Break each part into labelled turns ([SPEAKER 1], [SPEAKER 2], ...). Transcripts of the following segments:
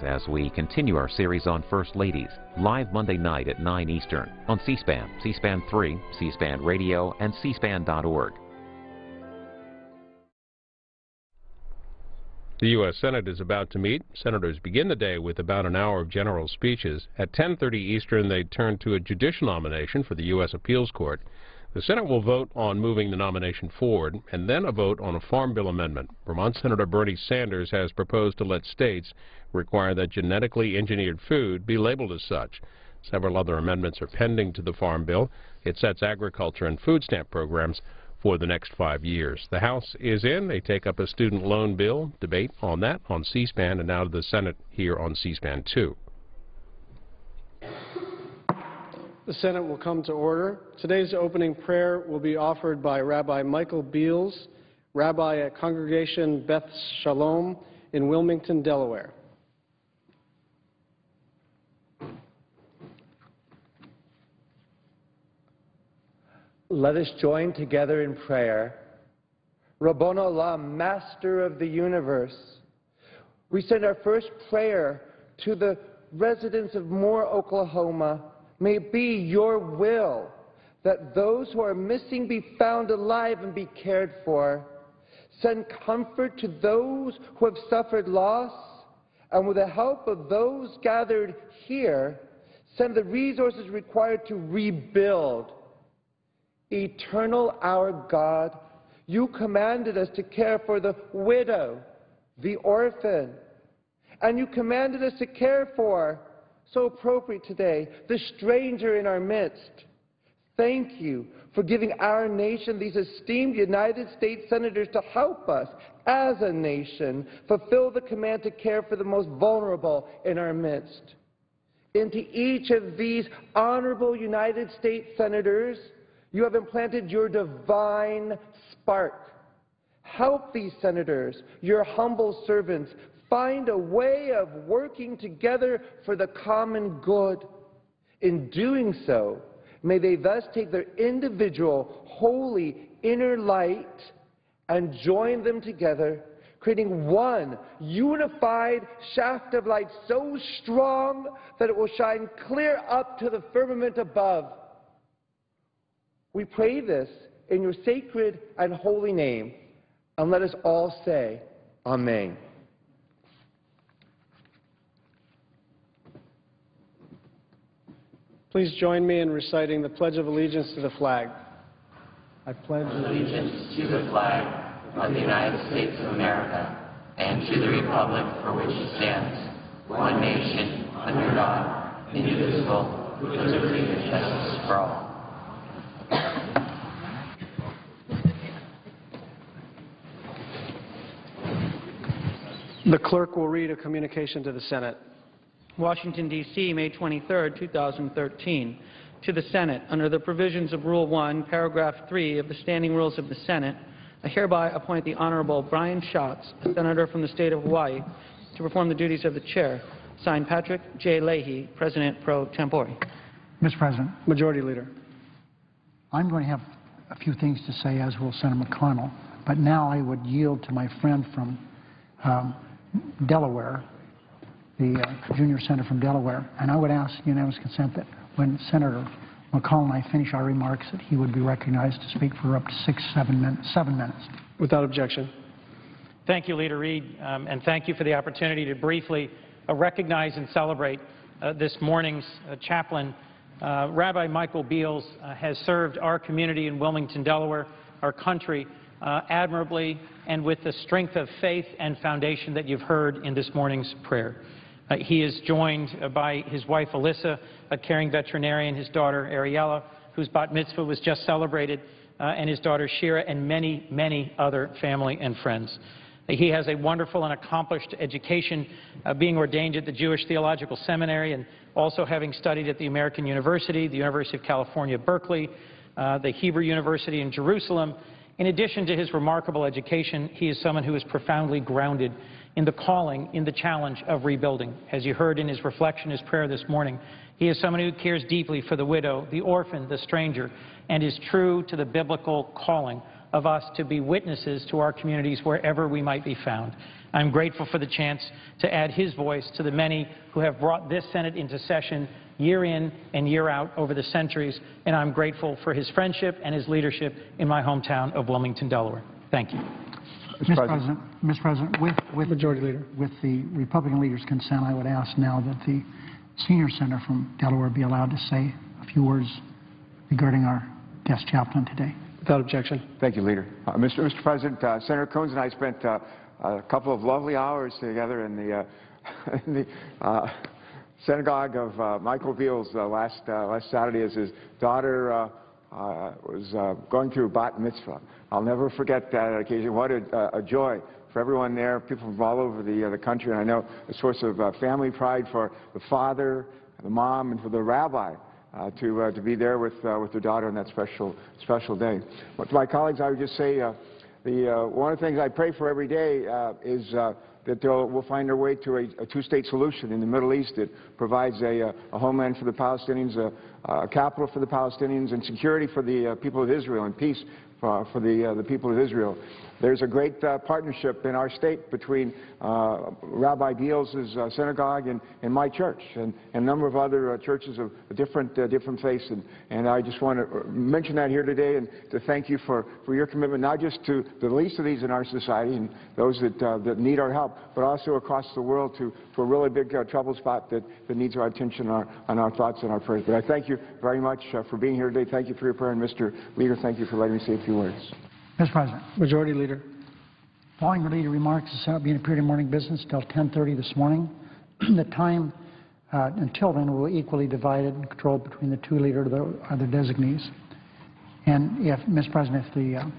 [SPEAKER 1] tuned as we continue our series on First Ladies, live Monday night at 9 Eastern on C-SPAN, C-SPAN 3, C-SPAN Radio, and cspan.org.
[SPEAKER 2] The U.S. Senate is about to meet. Senators begin the day with about an hour of general speeches. At 10:30 Eastern, they turn to a judicial nomination for the U.S. Appeals Court. The Senate will vote on moving the nomination forward, and then a vote on a Farm Bill amendment. Vermont Senator Bernie Sanders has proposed to let states require that genetically engineered food be labeled as such. Several other amendments are pending to the Farm Bill. It sets agriculture and food stamp programs for the next 5 years. The House is in. They take up a student loan bill. Debate on that on C-SPAN, and now to the Senate here on C-SPAN 2.
[SPEAKER 3] The Senate will come to order. Today's opening prayer will be offered by Rabbi Michael Beals, Rabbi at Congregation Beth Shalom in Wilmington, Delaware.
[SPEAKER 4] Let us join together in prayer. Rabbon Olam, Master of the universe, we send our first prayer to the residents of Moore, Oklahoma. May it be your will that those who are missing be found alive and be cared for. Send comfort to those who have suffered loss, and with the help of those gathered here, send the resources required to rebuild. Eternal our God, you commanded us to care for the widow, the orphan, and you commanded us to care for, so appropriate today, the stranger in our midst. Thank you for giving our nation these esteemed United States senators to help us as a nation fulfill the command to care for the most vulnerable in our midst. Into each of these honorable United States senators, you have implanted your divine spark. Help these senators, your humble servants, find a way of working together for the common good. In doing so, may they thus take their individual, holy inner light and join them together, creating one unified shaft of light so strong that it will shine clear up to the firmament above. We pray this in your sacred and holy name, and let us all say, Amen.
[SPEAKER 3] Please join me in reciting the Pledge of Allegiance to the flag. I pledge
[SPEAKER 5] allegiance to the flag of the United States of America and to the republic for which it stands, one nation, under God, indivisible, with liberty and justice for all.
[SPEAKER 3] The clerk will read a communication to the Senate.
[SPEAKER 6] Washington, D.C., May 23, 2013. To the Senate, under the provisions of Rule 1, Paragraph 3 of the Standing Rules of the Senate, I hereby appoint the Honorable Brian Schatz, a senator from the state of Hawaii, to perform the duties of the chair. Signed, Patrick J. Leahy, President pro tempore.
[SPEAKER 7] Mr. President.
[SPEAKER 3] Majority Leader.
[SPEAKER 7] I'm going to have a few things to say, as will Senator McConnell, but now I would yield to my friend from Delaware, the junior senator from Delaware, and I would ask unanimous consent that when Senator McConnell and I finish our remarks that he would be recognized to speak for up to 7 minutes.
[SPEAKER 3] Without objection.
[SPEAKER 8] Thank you, Leader Reed, and thank you for the opportunity to briefly recognize and celebrate this morning's chaplain. Rabbi Michael Beals has served our community in Wilmington, Delaware, our country, admirably and with the strength of faith and foundation that you've heard in this morning's prayer. He is joined by his wife, Alyssa, a caring veterinarian, his daughter, Ariella, whose bat mitzvah was just celebrated, and his daughter, Shira, and many, many other family and friends. He has a wonderful and accomplished education, being ordained at the Jewish Theological Seminary and also having studied at the American University, the University of California, Berkeley, the Hebrew University in Jerusalem. In addition to his remarkable education, he is someone who is profoundly grounded in the calling, in the challenge of rebuilding. As you heard in his reflection, his prayer this morning, he is someone who cares deeply for the widow, the orphan, the stranger, and is true to the biblical calling of us to be witnesses to our communities wherever we might be found. I'm grateful for the chance to add his voice to the many who have brought this Senate into session year in and year out over the centuries, and I'm grateful for his friendship and his leadership in my hometown of Wilmington, Delaware. Thank you.
[SPEAKER 7] Mr. President, with
[SPEAKER 3] Majority Leader.
[SPEAKER 7] With the Republican leader's consent, I would ask now that the senior senator from Delaware be allowed to say a few words regarding our guest chaplain today.
[SPEAKER 3] Without objection.
[SPEAKER 9] Thank you, Leader. Mr. President, Senator Coons and I spent a couple of lovely hours together in the synagogue of Michael Beals last Saturday as his daughter was going through bat mitzvah. I'll never forget that occasion. What a joy for everyone there, people from all over the country, and I know a source of family pride for the father, the mom, and for the rabbi to be there with their daughter on that special day. But to my colleagues, I would just say one of the things I pray for every day is that we'll find our way to a two-state solution in the Middle East that provides a homeland for the Palestinians, a capital for the Palestinians, and security for the people of Israel, and peace for the people of Israel. There's a great partnership in our state between Rabbi Beals' synagogue and my church, and a number of other churches of different faiths. And I just want to mention that here today and to thank you for your commitment, not just to the least of these in our society and those that need our help, but also across the world to a really big trouble spot that needs our attention and our thoughts and our prayers. But I thank you very much for being here today. Thank you for your prayer. And Mr. Leader, thank you for letting me say a few words.
[SPEAKER 7] Mr. President.
[SPEAKER 3] Majority Leader.
[SPEAKER 7] Following the leader remarks, the Senate being a period of morning business until 10:30 this morning. The time until then will be equally divided and controlled between the two leaders or the other designees. And if, Mr. President, if the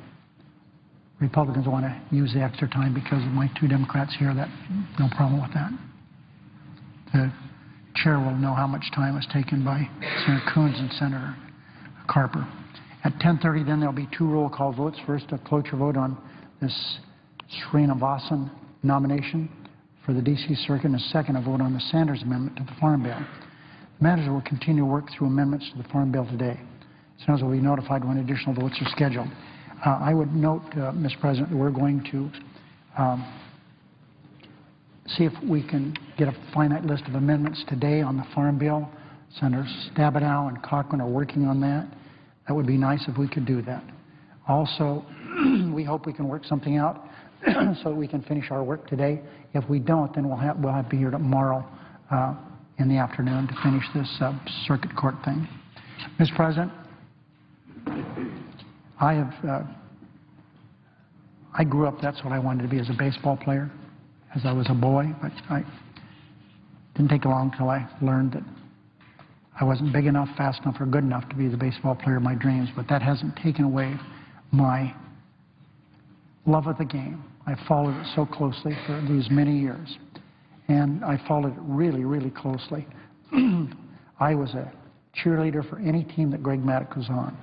[SPEAKER 7] Republicans want to use the extra time because of my two Democrats here, that no problem with that. The chair will know how much time was taken by Senator Coons and Senator Carper. At 10:30, then, there will be two roll call votes. First, a cloture vote on this Srinivasan nomination for the D.C. Circuit, and a second, a vote on the Sanders Amendment to the Farm Bill. The managers will continue to work through amendments to the Farm Bill today. Senators will be notified when additional votes are scheduled. I would note, Mr. President, that we're going to see if we can get a finite list of amendments today on the Farm Bill. Senators Stabenow and Cochran are working on that. That would be nice if we could do that. Also, we hope we can work something out so that we can finish our work today. If we don't, then we'll have to be here tomorrow in the afternoon to finish this circuit court thing. Mr. President, I grew up, that's what I wanted to be as a baseball player, as I was a boy, but I didn't take long until I learned that I wasn't big enough, fast enough, or good enough to be the baseball player of my dreams, but that hasn't taken away my love of the game. I followed it so closely for these many years, and I followed it really, really closely. I was a cheerleader for any team that Greg Maddox was on.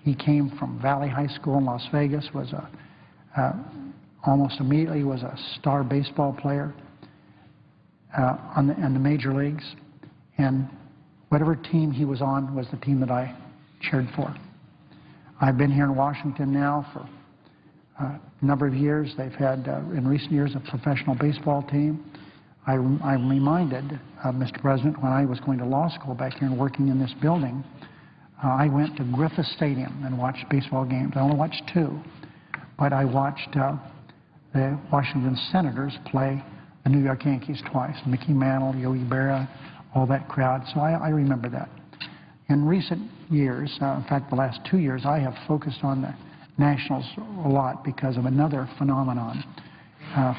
[SPEAKER 7] He came from Valley High School in Las Vegas, was almost immediately was a star baseball player in the major leagues, and whatever team he was on was the team that I cheered for. I've been here in Washington now for a number of years. They've had, in recent years, a professional baseball team. I'm reminded, Mr. President, when I was going to law school back here and working in this building, I went to Griffith Stadium and watched baseball games. I only watched two, but I watched the Washington Senators play the New York Yankees twice. Mickey Mantle, Yogi Berra, all that crowd. So I remember that. In recent years, in fact, the last 2 years, I have focused on the Nationals a lot because of another phenomenon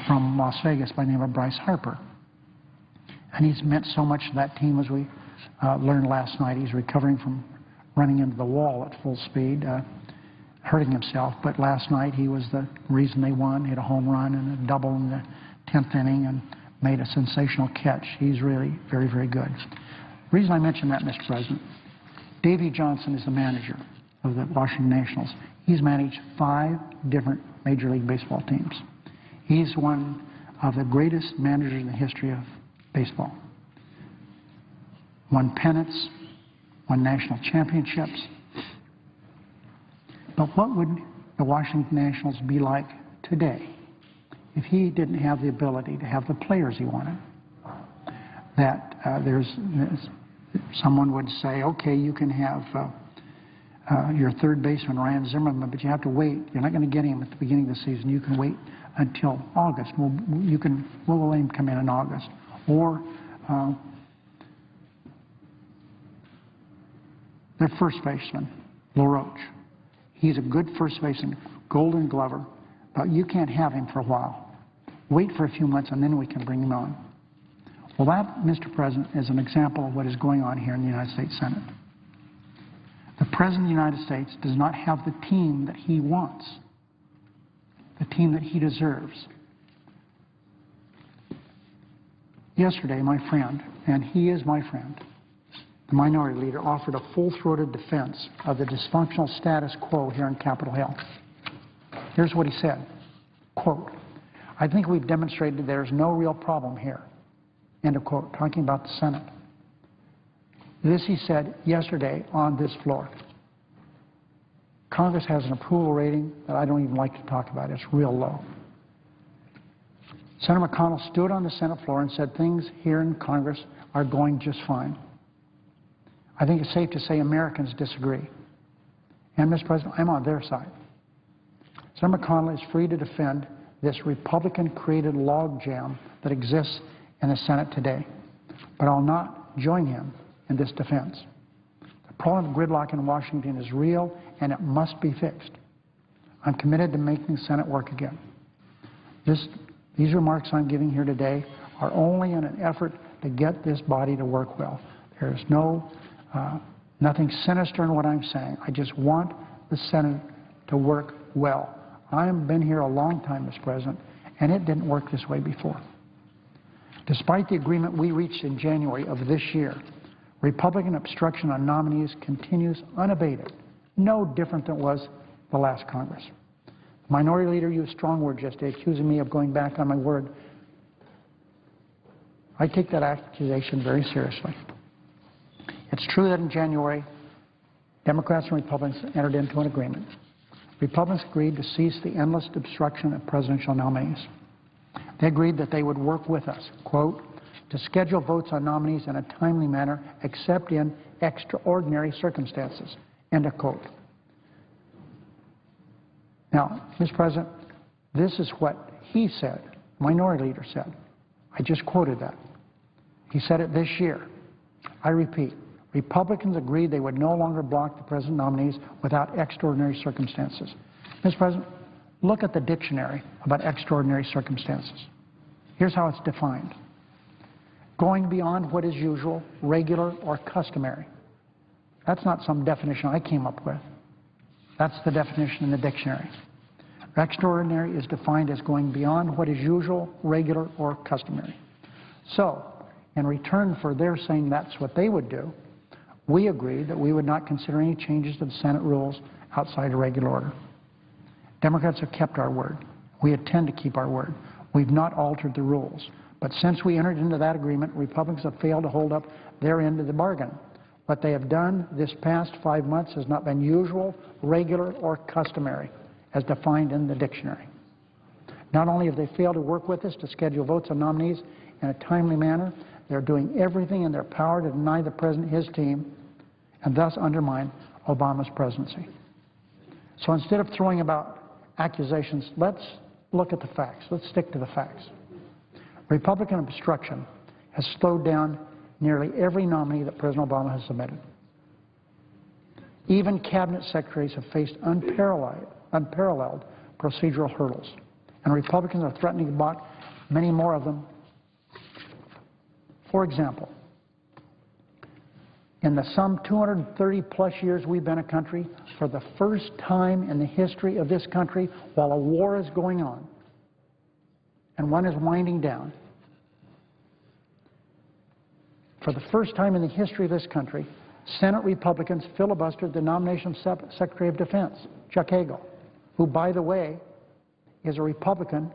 [SPEAKER 7] from Las Vegas by the name of Bryce Harper. And he's meant so much to that team, as we learned last night. He's recovering from running into the wall at full speed, hurting himself. But last night he was the reason they won. He had a home run and a double in the 10th inning and made a sensational catch. He's really very, very good. The reason I mention that, Mr. President, Davey Johnson is the manager of the Washington Nationals. He's managed 5 different Major League Baseball teams. He's one of the greatest managers in the history of baseball. Won pennants, won national championships. But what would the Washington Nationals be like today if he didn't have the ability to have the players he wanted. That someone would say, okay, you can have your third baseman, Ryan Zimmerman, but you have to wait. You're not going to get him at the beginning of the season. You can wait until August. We'll let him come in August. Or their first baseman, LaRoche. He's a good first baseman, Golden Glover, but you can't have him for a while. Wait for a few months and then we can bring him on. Well, that, Mr. President, is an example of what is going on here in the United States Senate. The President of the United States does not have the team that he wants, the team that he deserves. Yesterday, my friend, and he is my friend, the minority leader, offered a full-throated defense of the dysfunctional status quo here in Capitol Hill. Here's what he said, quote, "I think we've demonstrated there's no real problem here," end of quote, talking about the Senate. This he said yesterday on this floor. Congress has an approval rating that I don't even like to talk about. It's real low. Senator McConnell stood on the Senate floor and said things here in Congress are going just fine. I think it's safe to say Americans disagree. And, Mr. President, I'm on their side. Senator McConnell is free to defend this Republican-created logjam that exists in the Senate today. But I'll not join him in this defense. The problem of gridlock in Washington is real, and it must be fixed. I'm committed to making the Senate work again. These remarks I'm giving here today are only in an effort to get this body to work well. There is nothing sinister in what I'm saying. I just want the Senate to work well. I've been here a long time, Mr. President, and it didn't work this way before. Despite the agreement we reached in January of this year, Republican obstruction on nominees continues unabated, no different than it was the last Congress. The minority leader used strong words yesterday, accusing me of going back on my word. I take that accusation very seriously. It's true that in January, Democrats and Republicans entered into an agreement. Republicans agreed to cease the endless obstruction of presidential nominees. They agreed that they would work with us, quote, to schedule votes on nominees in a timely manner except in extraordinary circumstances, end of quote. Now, Mr. President, this is what he said, minority leader said. I just quoted that. He said it this year. I repeat, Republicans agreed they would no longer block the president nominees without extraordinary circumstances. Mr. President, look at the dictionary about extraordinary circumstances. Here's how it's defined. Going beyond what is usual, regular, or customary. That's not some definition I came up with. That's the definition in the dictionary. Extraordinary is defined as going beyond what is usual, regular, or customary. So, in return for their saying that's what they would do, we agreed that we would not consider any changes to the Senate rules outside of regular order. Democrats have kept our word. We intend to keep our word. We've not altered the rules. But since we entered into that agreement, Republicans have failed to hold up their end of the bargain. What they have done this past 5 months has not been usual, regular, or customary, as defined in the dictionary. Not only have they failed to work with us to schedule votes on nominees in a timely manner, they're doing everything in their power to deny the President his team and thus undermine Obama's presidency. So instead of throwing about accusations, let's look at the facts. Let's stick to the facts. Republican obstruction has slowed down nearly every nominee that President Obama has submitted. Even cabinet secretaries have faced unparalleled procedural hurdles, and Republicans are threatening to block many more of them. For example, in the some 230-plus years we've been a country, for the first time in the history of this country, while a war is going on and one is winding down, for the first time in the history of this country, Senate Republicans filibustered the nomination of Secretary of Defense, Chuck Hagel, who, by the way, is a Republican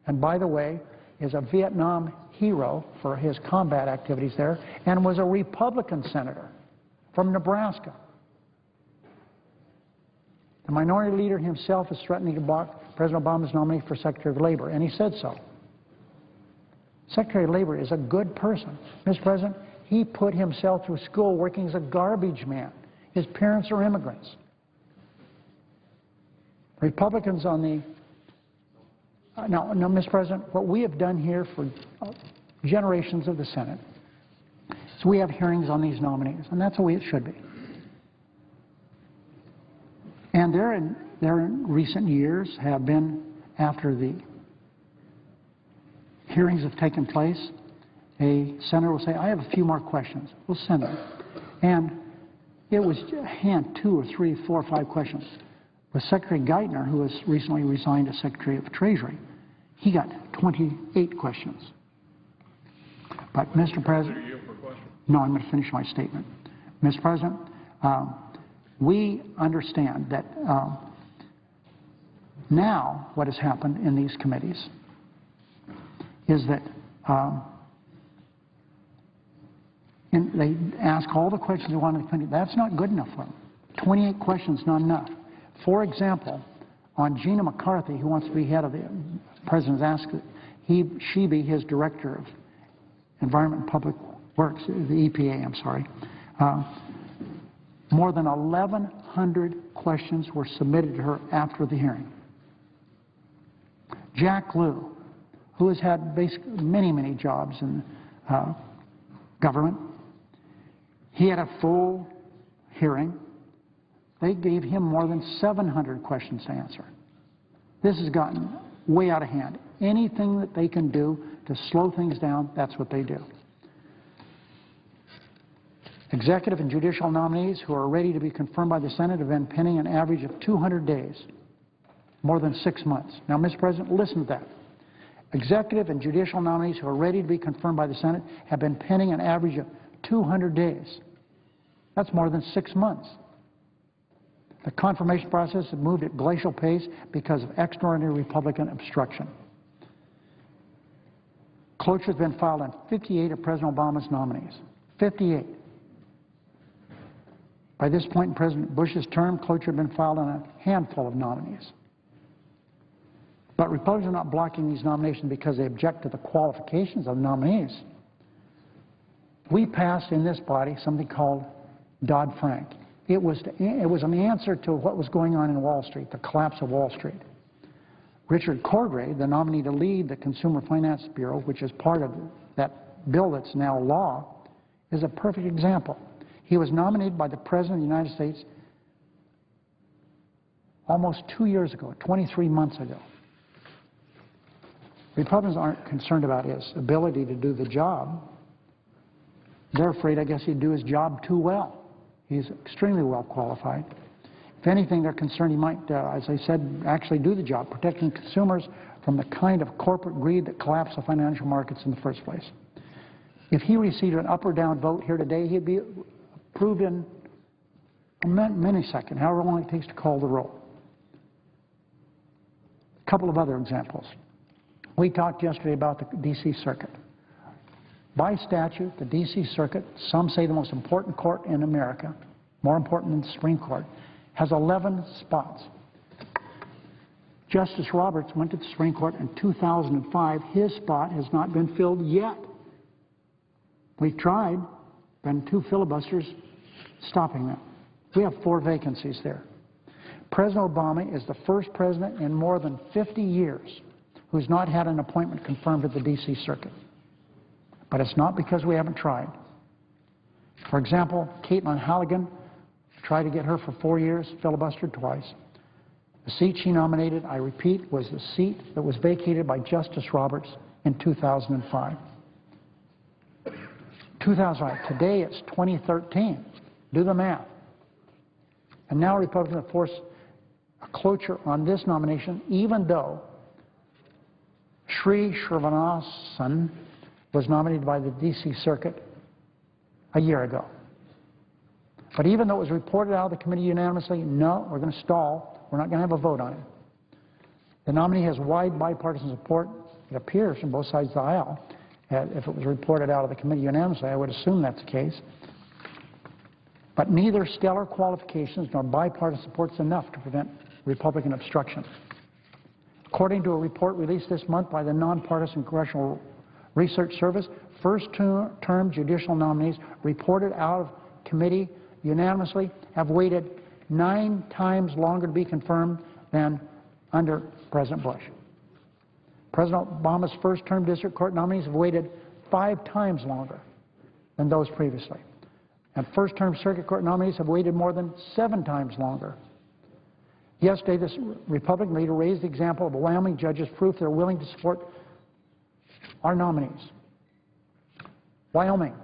[SPEAKER 7] and, by the way, is a Vietnam hero for his combat activities there and was a Republican senator from Nebraska. The minority leader himself is threatening to block President Obama's nominee for Secretary of Labor, and he said so. Secretary of Labor is a good person. Mr. President, he put himself through school working as a garbage man. His parents are immigrants. Republicans on the... No, Mr. President, what we have done here for generations of the Senate is we have hearings on these nominees, and that's the way it should be. And there in recent years have been, after the hearings have taken place, a senator will say, I have a few more questions. We'll send them. And it was hand 2 or 3, 4 or 5 questions. With Secretary Geithner, who has recently resigned as Secretary of Treasury, he got 28 questions. But, Mr. President, no, I'm going to finish my statement. Mr. President, we understand that now what has happened in these committees is that they ask all the questions they want in the committee. That's not good enough for them. 28 questions, not enough. For example, on Gina McCarthy, who wants to be head of the President's asked that she be his Director of Environment and Public Works, the EPA, I'm sorry. More than 1,100 questions were submitted to her after the hearing. Jack Lew, who has had basically many jobs in government, he had a full hearing. They gave him more than 700 questions to answer. This has gotten way out of hand. Anything that they can do to slow things down, that's what they do. Executive and judicial nominees who are ready to be confirmed by the Senate have been pending an average of 200 days, more than 6 months. Now, Mr. President, listen to that. Executive and judicial nominees who are ready to be confirmed by the Senate have been pending an average of 200 days. That's more than 6 months. The confirmation process has moved at glacial pace because of extraordinary Republican obstruction. Cloture has been filed on 58 of President Obama's nominees. 58. By this point in President Bush's term, cloture had been filed on a handful of nominees. But Republicans are not blocking these nominations because they object to the qualifications of nominees. We passed in this body something called Dodd-Frank. It was an answer to what was going on in Wall Street, the collapse of Wall Street. Richard Cordray, the nominee to lead the Consumer Finance Bureau, which is part of that bill that's now law, is a perfect example. He was nominated by the President of the United States almost 2 years ago, 23 months ago. Republicans aren't concerned about his ability to do the job. They're afraid, I guess, he'd do his job too well. He's extremely well qualified. If anything, they're concerned he might, as I said, actually do the job, protecting consumers from the kind of corporate greed that collapsed the financial markets in the first place. If he received an up or down vote here today, he'd be approved in a millisecond, however long it takes to call the roll. A couple of other examples. We talked yesterday about the D.C. Circuit. By statute, the D.C. Circuit, some say the most important court in America, more important than the Supreme Court, has 11 spots. Justice Roberts went to the Supreme Court in 2005. His spot has not been filled yet. We've tried, been 2 filibusters stopping them. We have 4 vacancies there. President Obama is the first president in more than 50 years who's not had an appointment confirmed at the D.C. Circuit. But it's not because we haven't tried. For example, Caitlin Halligan tried to get her for 4 years, filibustered twice. The seat she nominated, I repeat, was the seat that was vacated by Justice Roberts in 2005. 2005. Today it's 2013. Do the math. And now Republicans have forced a cloture on this nomination, even though Srinivasan was nominated by the D.C. Circuit a year ago. But even though it was reported out of the committee unanimously, no, we're going to stall. We're not going to have a vote on it. The nominee has wide bipartisan support, it appears, from both sides of the aisle. If it was reported out of the committee unanimously, I would assume that's the case. But neither stellar qualifications nor bipartisan support is enough to prevent Republican obstruction. According to a report released this month by the Nonpartisan Congressional Research Service, first-term judicial nominees reported out of committee unanimously have waited 9 times longer to be confirmed than under President Bush. President Obama's first-term district court nominees have waited 5 times longer than those previously. And first-term circuit court nominees have waited more than 7 times longer. Yesterday, this Republican leader raised the example of Wyoming judges' proof they're willing to support our nominees. Wyoming,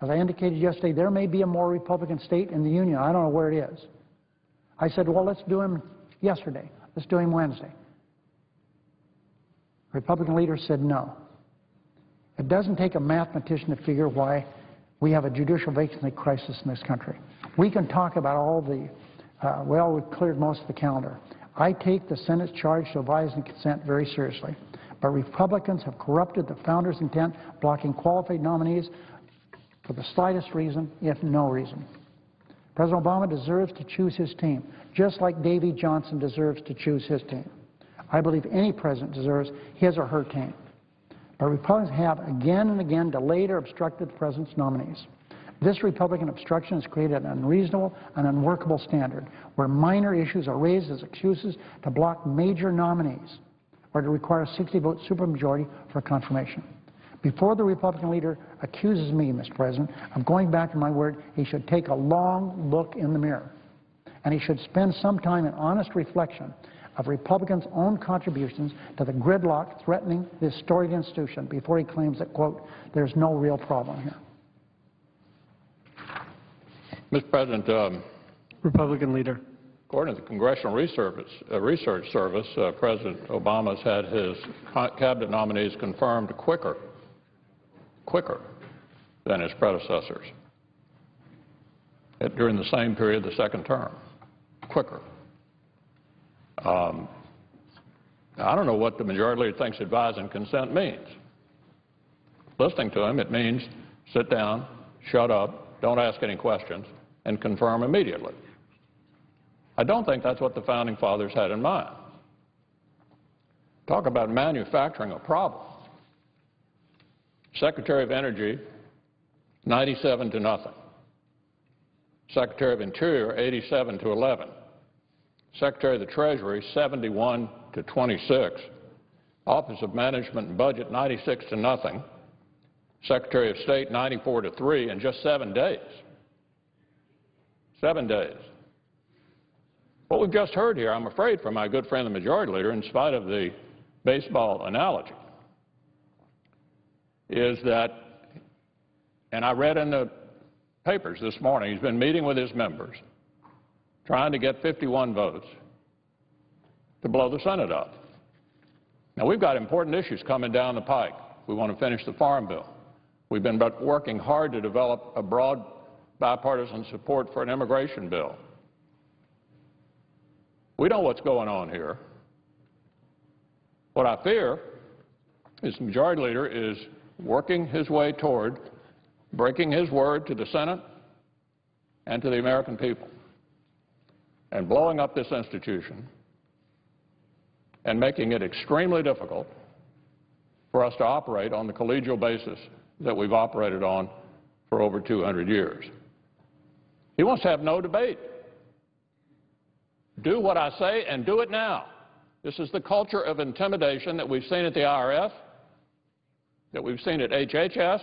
[SPEAKER 7] as I indicated yesterday, there may be a more Republican state in the Union. I don't know where it is. I said, well, let's do him yesterday. Let's do him Wednesday. The Republican leader said no. It doesn't take a mathematician to figure why we have a judicial vacancy crisis in this country. We can talk about all the, well, we've cleared most of the calendar. I take the Senate's charge to advise and consent very seriously. But Republicans have corrupted the founders' intent, blocking qualified nominees for the slightest reason, if no reason. President Obama deserves to choose his team, just like Davy Johnson deserves to choose his team. I believe any president deserves his or her team. But Republicans have again and again delayed or obstructed the president's nominees. This Republican obstruction has created an unreasonable and unworkable standard where minor issues are raised as excuses to block major nominees or to require a 60-vote supermajority for confirmation. Before the Republican leader accuses me, Mr. President, of going back to my word, he should take a long look in the mirror. And he should spend some time in honest reflection of Republicans' own contributions to the gridlock threatening this storied institution before he claims that, quote, there's no real problem here.
[SPEAKER 10] Mr. President,
[SPEAKER 3] Republican leader.
[SPEAKER 10] According to the Congressional Research Service, President Obama's had his cabinet nominees confirmed quicker than his predecessors during the same period, the second term, quicker. I don't know what the majority leader thinks advise and consent means. Listening to him, it means sit down, shut up, don't ask any questions, and confirm immediately. I don't think that's what the Founding Fathers had in mind. Talk about manufacturing a problem. Secretary of Energy, 97 to nothing. Secretary of Interior, 87 to 11. Secretary of the Treasury, 71 to 26. Office of Management and Budget, 96 to nothing. Secretary of State, 94 to 3 in just 7 days. 7 days. What we've just heard here, I'm afraid, from my good friend the Majority Leader, in spite of the baseball analogy, is that, and I read in the papers this morning, he's been meeting with his members, trying to get 51 votes to blow the Senate up. Now, we've got important issues coming down the pike. We want to finish the Farm Bill. We've been working hard to develop a broad bipartisan support for an immigration bill. We know what's going on here. What I fear is the Majority Leader is working his way toward breaking his word to the Senate and to the American people and blowing up this institution and making it extremely difficult for us to operate on the collegial basis that we've operated on for over 200 years. He wants to have no debate. Do what I say and do it now. This is the culture of intimidation that we've seen at the IRS, that we've seen at HHS,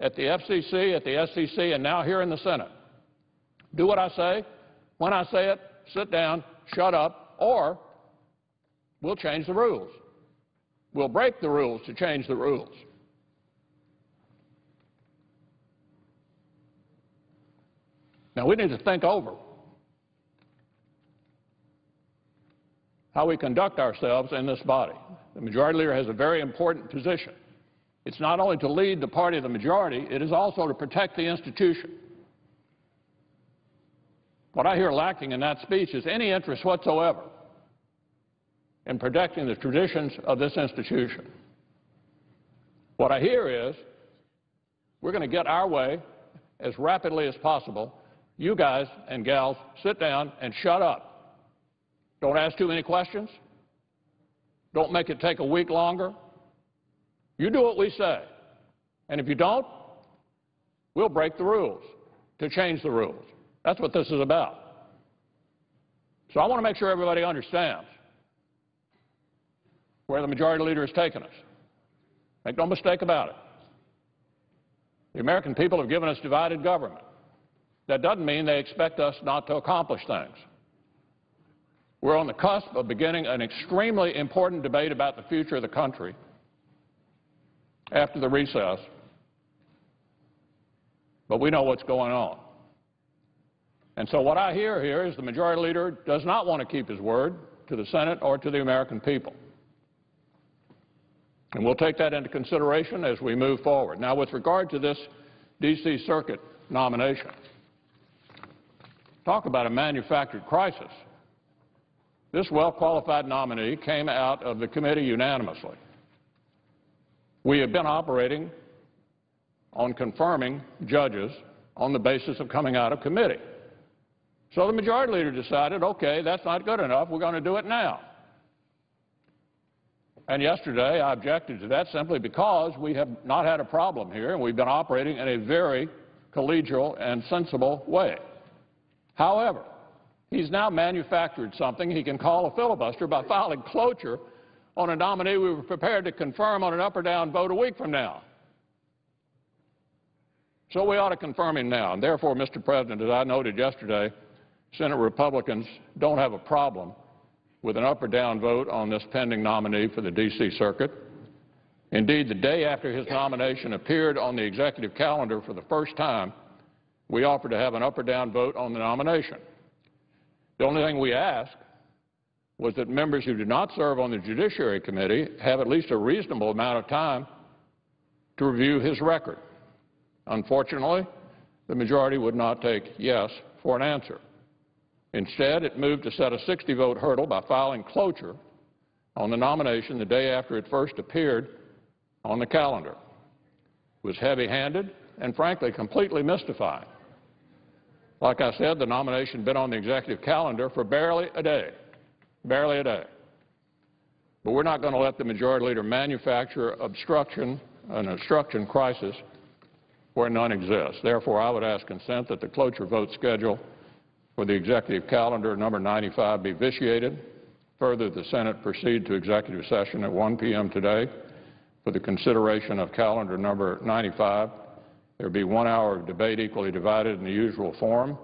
[SPEAKER 10] at the FCC, at the SEC, and now here in the Senate. Do what I say. When I say it, sit down, shut up, or we'll change the rules. We'll break the rules to change the rules. Now, we need to think over how we conduct ourselves in this body. The Majority Leader has a very important position. It's not only to lead the party of the majority, it is also to protect the institution. What I hear lacking in that speech is any interest whatsoever in protecting the traditions of this institution. What I hear is we're going to get our way as rapidly as possible. You guys and gals, sit down and shut up. Don't ask too many questions. Don't make it take a week longer. You do what we say. And if you don't, we'll break the rules to change the rules. That's what this is about. So I want to make sure everybody understands where the majority leader has taken us. Make no mistake about it. The American people have given us divided government. That doesn't mean they expect us not to accomplish things. We're on the cusp of beginning an extremely important debate about the future of the country after the recess, but we know what's going on. And so what I hear here is the majority leader does not want to keep his word to the Senate or to the American people. And we'll take that into consideration as we move forward. Now, with regard to this D.C. Circuit nomination, talk about a manufactured crisis. This well-qualified nominee came out of the committee unanimously. We have been operating on confirming judges on the basis of coming out of committee. So the majority leader decided, okay, that's not good enough, we're going to do it now. And yesterday I objected to that simply because we have not had a problem here and we've been operating in a very collegial and sensible way. However, he's now manufactured something he can call a filibuster by filing cloture on a nominee we were prepared to confirm on an up or down vote a week from now. So we ought to confirm him now. And therefore, Mr. President, as I noted yesterday, Senate Republicans don't have a problem with an up or down vote on this pending nominee for the D.C. Circuit. Indeed, the day after his nomination appeared on the executive calendar for the first time, we offered to have an up or down vote on the nomination. The only thing we asked was that members who did not serve on the Judiciary Committee have at least a reasonable amount of time to review his record. Unfortunately, the majority would not take yes for an answer. Instead, it moved to set a 60-vote hurdle by filing cloture on the nomination the day after it first appeared on the calendar. It was heavy-handed and, frankly, completely mystifying. Like I said, the nomination had been on the executive calendar for barely a day. Barely a day. But we're not going to let the majority leader manufacture an obstruction crisis where none exists. Therefore, I would ask consent that the cloture vote schedule for the executive calendar number 95 be vitiated. Further, the Senate proceed to executive session at 1 p.m. today for the consideration of calendar number 95. There will be 1 hour of debate equally divided in the usual form.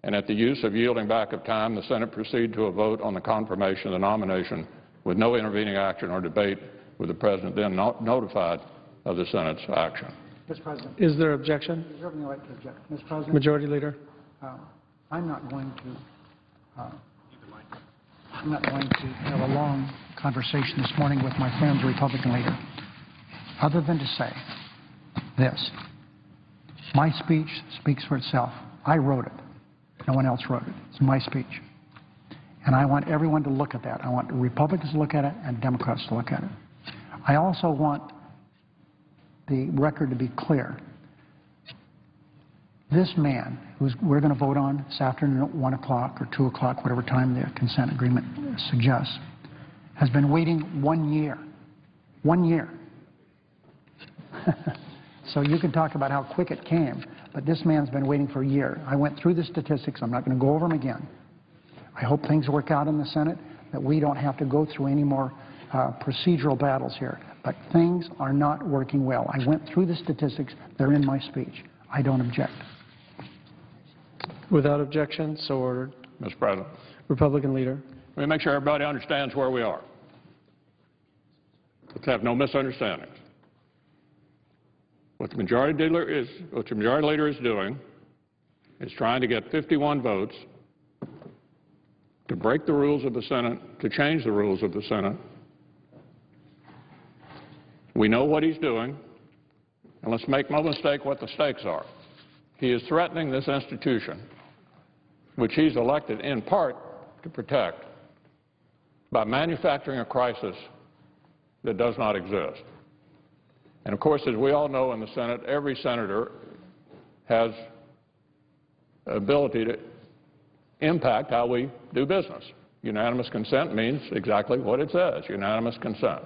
[SPEAKER 10] And at the use of yielding back of time, the Senate proceed to a vote on the confirmation of the nomination with no intervening action or debate, with the President then notified of the Senate's action.
[SPEAKER 7] Mr. President.
[SPEAKER 3] Is there objection?
[SPEAKER 7] Reserving the right to object. Mr. President.
[SPEAKER 3] Majority Leader.
[SPEAKER 7] I'm not going to have a long conversation this morning with my friend, the Republican leader, other than to say this. My speech speaks for itself. I wrote it. No one else wrote it. It's my speech. And I want everyone to look at that. I want the Republicans to look at it and Democrats to look at it. I also want the record to be clear. This man, who we're going to vote on this afternoon at 1 o'clock or 2 o'clock, whatever time the consent agreement suggests, has been waiting 1 year. 1 year. So you can talk about how quick it came, but this man's been waiting for a year. I went through the statistics. I'm not going to go over them again. I hope things work out in the Senate, that we don't have to go through any more procedural battles here. But things are not working well. I went through the statistics. They're in my speech. I don't object.
[SPEAKER 3] Without objection, so ordered.
[SPEAKER 10] Mr. President.
[SPEAKER 3] Republican Leader.
[SPEAKER 10] Let me make sure everybody understands where we are. Let's have no misunderstandings. What the majority leader is doing is trying to get 51 votes to break the rules of the Senate, to change the rules of the Senate. We know what he's doing, and let's make no mistake what the stakes are. He is threatening this institution, which he's elected in part to protect, by manufacturing a crisis that does not exist. And of course, as we all know in the Senate, every senator has the ability to impact how we do business. unanimous consent means exactly what it says, unanimous consent.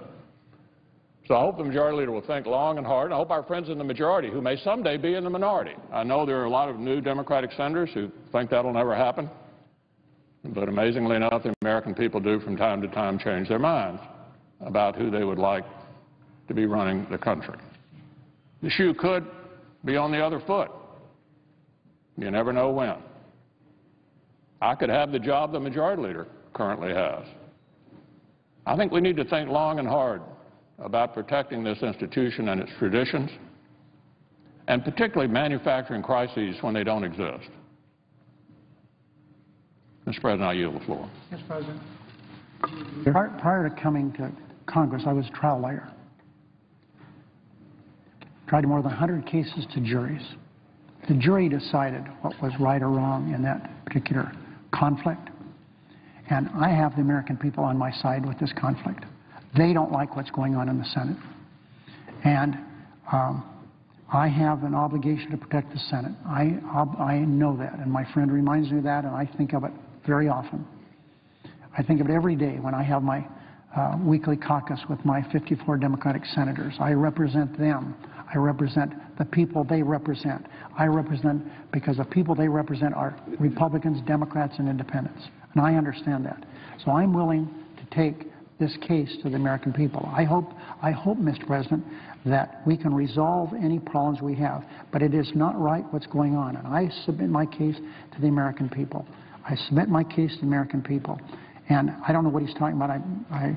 [SPEAKER 10] So I hope the Majority Leader will think long and hard. I hope our friends in the majority, who may someday be in the minority. I know there are a lot of new Democratic senators who think that will never happen. But amazingly enough, the American people do from time to time change their minds about who they would like to be running the country. The shoe could be on the other foot. You never know when. I could have the job the Majority Leader currently has. I think we need to think long and hard about protecting this institution and its traditions, and particularly manufacturing crises when they don't exist. Mr. President, I yield the floor.
[SPEAKER 7] Mr. President. Prior to coming to Congress, I was a trial lawyer. Tried more than 100 cases to juries. The jury decided what was right or wrong in that particular conflict. And I have the American people on my side with this conflict. They don't like what's going on in the Senate. And I have an obligation to protect the Senate. I know that, and my friend reminds me of that, and I think of it very often. I think of it every day when I have my weekly caucus with my 54 Democratic senators. I represent them. I represent the people they represent. I represent because the people they represent are Republicans, Democrats, and Independents. And I understand that. So I'm willing to take this case to the American people. I hope, Mr. President, that we can resolve any problems we have. But it is not right what's going on. And I submit my case to the American people. I submit my case to the American people. And I don't know what he's talking about. I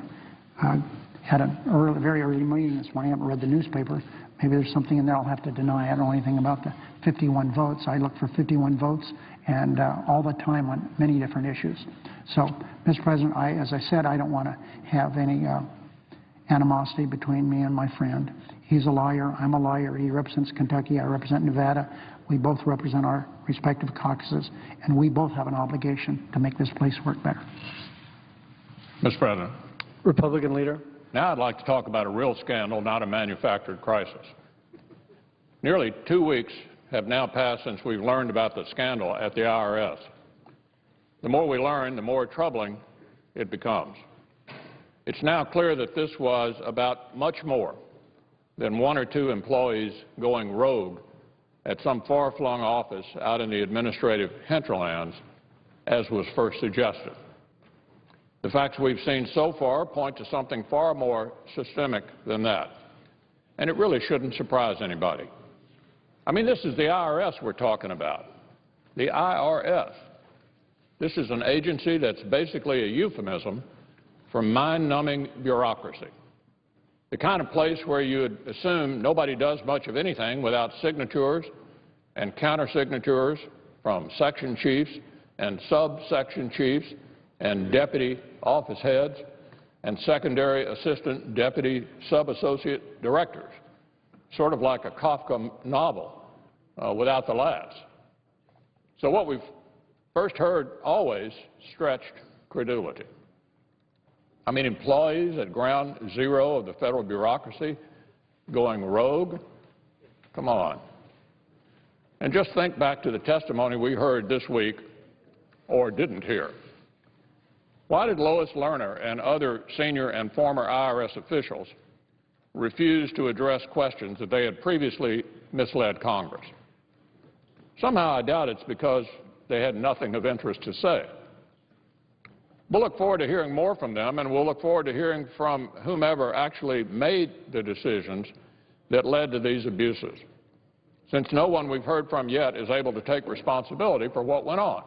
[SPEAKER 7] had a very early meeting this morning. I haven't read the newspaper. Maybe there's something in there I'll have to deny. I don't know anything about the 51 votes. I look for 51 votes and all the time on many different issues. So, Mr. President, as I said, I don't want to have any animosity between me and my friend. He's a lawyer. I'm a lawyer. He represents Kentucky. I represent Nevada. We both represent our respective caucuses, and we both have an obligation to make this place work better.
[SPEAKER 10] Mr. President.
[SPEAKER 3] Republican Leader.
[SPEAKER 10] Now I'd like to talk about a real scandal, not a manufactured crisis. Nearly 2 weeks have now passed since we've learned about the scandal at the IRS. The more we learn, the more troubling it becomes. It's now clear that this was about much more than one or two employees going rogue at some far-flung office out in the administrative hinterlands, as was first suggested. The facts we've seen so far point to something far more systemic than that. And it really shouldn't surprise anybody. I mean, this is the IRS we're talking about. The IRS. This is an agency that's basically a euphemism for mind-numbing bureaucracy. The kind of place where you would assume nobody does much of anything without signatures and countersignatures from section chiefs and subsection chiefs and deputy office heads and secondary assistant deputy sub-associate directors, sort of like a Kafka novel without the laughs. So what we've first heard always stretched credulity. I mean, employees at ground zero of the federal bureaucracy going rogue? Come on. And just think back to the testimony we heard this week or didn't hear. Why did Lois Lerner and other senior and former IRS officials refuse to address questions that they had previously misled Congress? Somehow I doubt it's because they had nothing of interest to say. We'll look forward to hearing more from them, and we'll look forward to hearing from whomever actually made the decisions that led to these abuses, since no one we've heard from yet is able to take responsibility for what went on.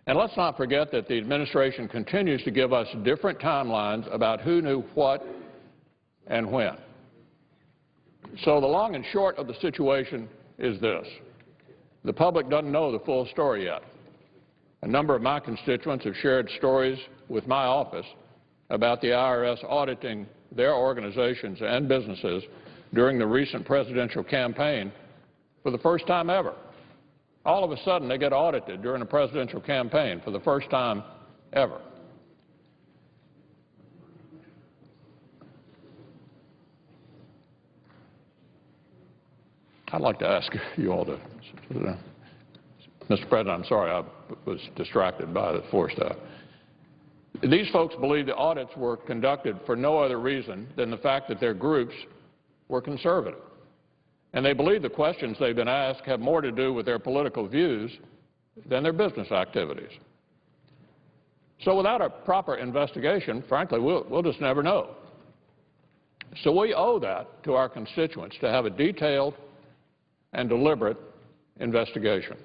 [SPEAKER 10] And let's not forget that the administration continues to give us different timelines about who knew what and when. So the long and short of the situation is this. The public doesn't know the full story yet. A number of my constituents have shared stories with my office about the IRS auditing their organizations and businesses during the recent presidential campaign for the first time ever. All of a sudden, they get audited during a presidential campaign for the first time ever. I'd like to ask you all to, Mr. President, I'm sorry, I was distracted by the floor staff. These folks believe the audits were conducted for no other reason than the fact that their groups were conservative. And they believe the questions they've been asked have more to do with their political views than their business activities. So without a proper investigation, frankly, we'll just never know. So we owe that to our constituents to have a detailed and deliberate investigation.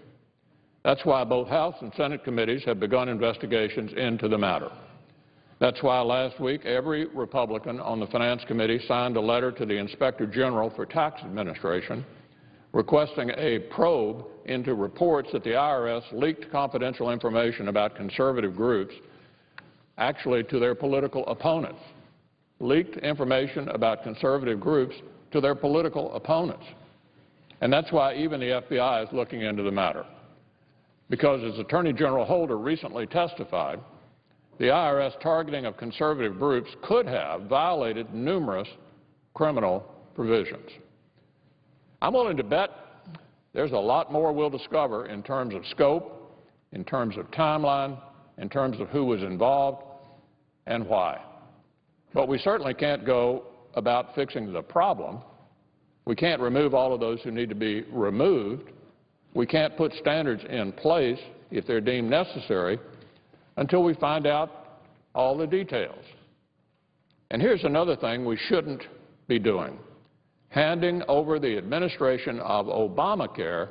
[SPEAKER 10] That's why both House and Senate committees have begun investigations into the matter. That's why last week every Republican on the Finance Committee signed a letter to the Inspector General for Tax Administration requesting a probe into reports that the IRS leaked confidential information about conservative groups actually to their political opponents. Leaked information about conservative groups to their political opponents. And that's why even the FBI is looking into the matter. Because as Attorney General Holder recently testified, the IRS targeting of conservative groups could have violated numerous criminal provisions. I'm willing to bet there's a lot more we'll discover in terms of scope, in terms of timeline, in terms of who was involved and why. But we certainly can't go about fixing the problem. We can't remove all of those who need to be removed. We can't put standards in place if they're deemed necessary until we find out all the details. And here's another thing we shouldn't be doing: handing over the administration of Obamacare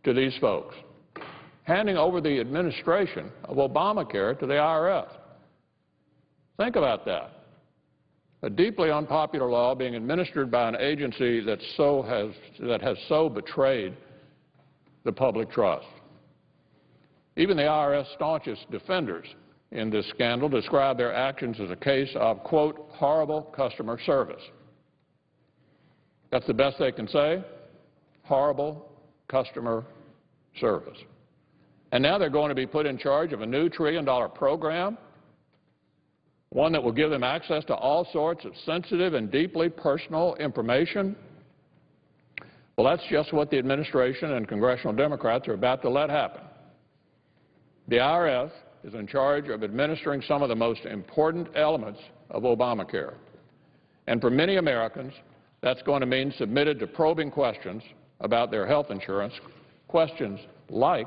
[SPEAKER 10] to these folks. Handing over the administration of Obamacare to the IRS. Think about that. A deeply unpopular law being administered by an agency that has so betrayed the public trust. Even the IRS staunchest defenders in this scandal describe their actions as a case of, quote, horrible customer service. That's the best they can say, horrible customer service. And now they're going to be put in charge of a new $1 trillion program, one that will give them access to all sorts of sensitive and deeply personal information. Well, that's just what the administration and congressional Democrats are about to let happen. The IRS is in charge of administering some of the most important elements of Obamacare. And for many Americans, that's going to mean submitted to probing questions about their health insurance, questions like,